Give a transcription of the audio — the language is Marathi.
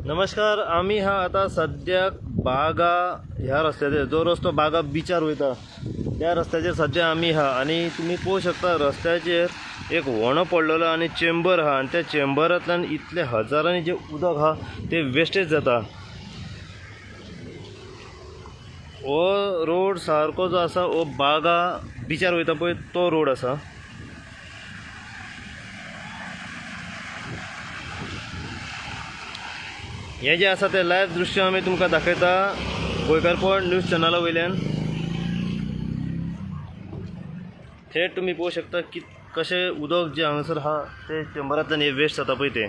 नमस्कार. आम्ही आता सध्या बागा ह्या रस्त्याचेर जो रस्तो बागा बिचार वयता त्या रस्त्याचेर सध्या आम्ही आणि तुम्ही पळोवंक शकता रस्त्याचेर एक व्हणो पडलेलो आणि चेंबर आणि त्या चेंबरांतल्यान इतले हजारांनी जे उदक ते वेस्टेज जाता. हो रोड सारको जो आसा हो बागा बिचार वयता पळय तो रोड आसा. हे जे आसा ते लायव्ह दृश्य आमी तुमकां दाखयता गोंयकारपण न्यूज चॅनला वयल्यान. थेट तुम्ही पळोवंक शकता की कशें उदक जे हांगासर ते चेंबरांतल्यान हे वेस्ट जाता पळय ते.